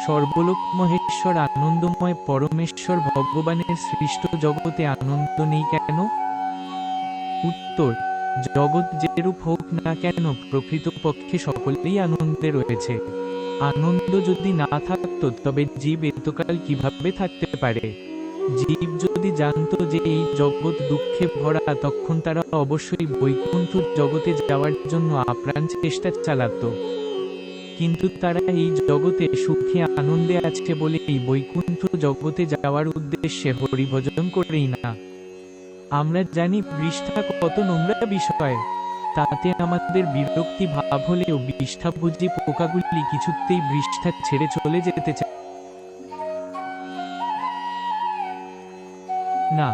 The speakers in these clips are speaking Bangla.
সর্বলোক মহেশ্বর আনন্দময় পরমেশ্বর ভগবানের সৃষ্ট জগতে আনন্দ নেই কেন? উত্তর, জগৎ যেরূপ হোক না কেন প্রকৃতপক্ষে সকলেই আনন্দে রয়েছে। আনন্দ যদি না থাকতো তবে জীব এতকাল কিভাবে থাকতে পারে? জীব যদি জানতো যে এই জগৎ দুঃখে ভরা, তখন তারা অবশ্যই বৈকুণ্ঠ জগতে যাওয়ার জন্য আপ্রাণ চেষ্টা চালাতো। কিন্তু তারা এই জগতে সুখে আনন্দে আছে বলে এই বৈকুণ্ঠ জগতে যাওয়ার উদ্দেশ্যে হরিভজন করেই না। আমরা জানি বিষ্ঠা কত নোংরা বিষয়, তাতে আমাদের বিরক্তি ভাব হলেও বিষ্ঠাভোজী পোকাগুলি কিছুতেই বিষ্ঠা ছেড়ে চলে যেতে চায় না,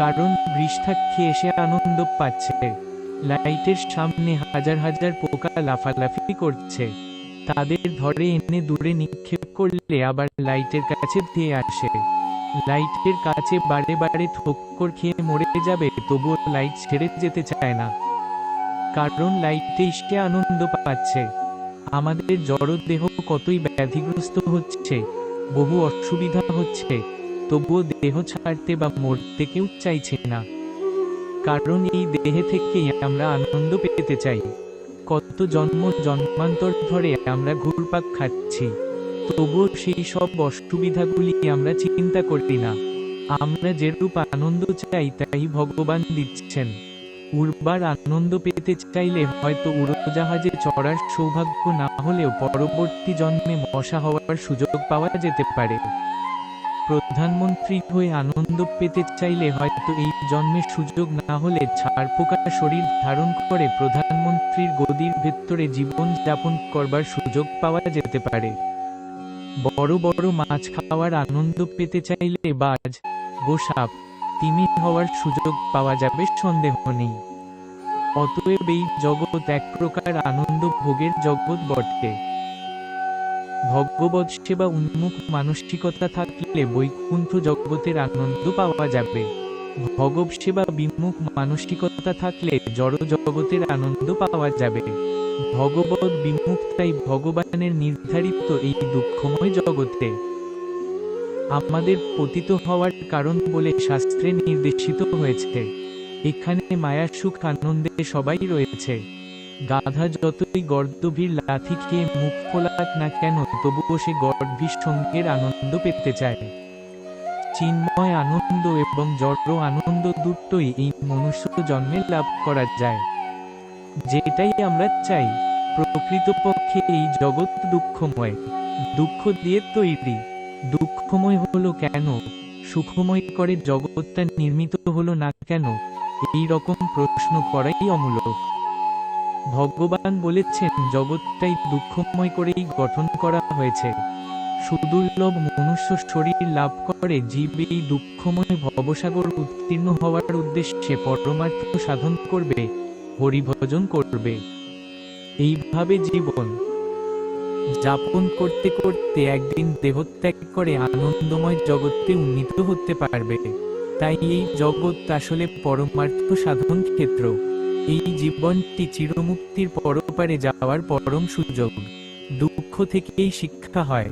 কারণ বিষ্ঠা খেয়ে এসে আনন্দ পাচ্ছে। লাইটের সামনে হাজার হাজার পোকা লাফালাফি করছে, তাদের ধরে এনে দূরে নিক্ষেপ করলে আবার লাইটের কাছে ধেয়ে আসে। লাইটের কাছে বারে বারে ঠোক্কর খেয়ে মরে যাবে, তবুও লাইট ছেড়ে যেতে চায় না, কারণ লাইটে সে আনন্দ পাচ্ছে। আমাদের জড় দেহ কতই ব্যাধিগ্রস্ত হচ্ছে, বহু অসুবিধা হচ্ছে, তবুও দেহ ছাড়তে বা মরতে কেউ চাইছে না, কারণ এই দেহে থেকেই আমরা আনন্দ পেতে চাই। কত জন্ম জন্মান্তর ধরে আমরা ঘুরপাক খাচ্ছি, তবুও সেই সব অসুবিধাগুলি আমরা চিন্তা করি না। আমরা যেরূপ আনন্দ চাই তাই ভগবান দিচ্ছেন। উড়বার আনন্দ পেতে চাইলে হয়তো উড়োজাহাজে চড়ার সৌভাগ্য না হলেও পরবর্তী জন্মে মশা হওয়ার সুযোগ পাওয়া যেতে পারে। প্রধানমন্ত্রী হয়ে আনন্দ পেতে চাইলে হয়তো এই জন্মে সুযোগ না হলে ছারপোকা শরীর ধারণ করে প্রধানমন্ত্রীর গদির ভেতরে জীবন যাপন করবার সুযোগ পাওয়া যেতে পারে। বড় বড় মাছ খাওয়ার আনন্দ পেতে চাইলে বাজ, গোসাপ, তিমি হওয়ার সুযোগ পাওয়া যাবে, সন্দেহ নেই। অতএব এই জগৎ এক প্রকার আনন্দ ভোগের জগৎ বটে। ভগবৎ সেবা উন্মুখ মানসিকতা থাকলে বৈকুণ্ঠ জগতের আনন্দ পাওয়া যাবে। ভগব সেবা বিমুখ মানসিকতা থাকলে জড় জগতের আনন্দ পাওয়া যাবে। ভগবৎ বিমুখতাই ভগবানের নির্ধারিত এই দুঃখময় জগতে আমাদের পতিত হওয়ার কারণ বলে শাস্ত্রে নির্দেশিত হয়েছে। এখানে মায়ার সুখ আনন্দে সবাই রয়েছে। গাধা যতই গর্দভীর লাথি খেয়ে মুখ ফোলাক না কেন, তবুও সে গর্দভীর সঙ্গের আনন্দ পেতে চায়। চিন্ময় আনন্দ এবং জড় আনন্দ দুটোই এই মনুষ্য জন্মে লাভ করা যায়। যেটাই আমরা চাই। প্রকৃতপক্ষে এই জগৎ দুঃখময়, দুঃখ দিয়ে তৈরি। দুঃখময় হলো কেন, সুখময় করে জগৎটা নির্মিত হলো না কেন, এই রকম প্রশ্ন করাই অমূলক। ভগবান বলেছেন জগৎটাই দুঃখময় করেই গঠন করা হয়েছে। সুদুর্লভ মনুষ্য শরীর লাভ করে জীব এই দুঃখময় ভবসাগর উত্তীর্ণ হওয়ার উদ্দেশ্যে পরমার্থ সাধন করবে, হরিভজন করবে। এইভাবে জীবন যাপন করতে করতে একদিন দেহত্যাগ করে আনন্দময় জগতে উন্নীত হতে পারবে। তাই এই জগৎ আসলে পরমার্থ সাধন ক্ষেত্র। এই জীবনটি চিরমুক্তির পরপারে যাওয়ার পরম সুযোগ। দুঃখ থেকেই শিক্ষা হয়।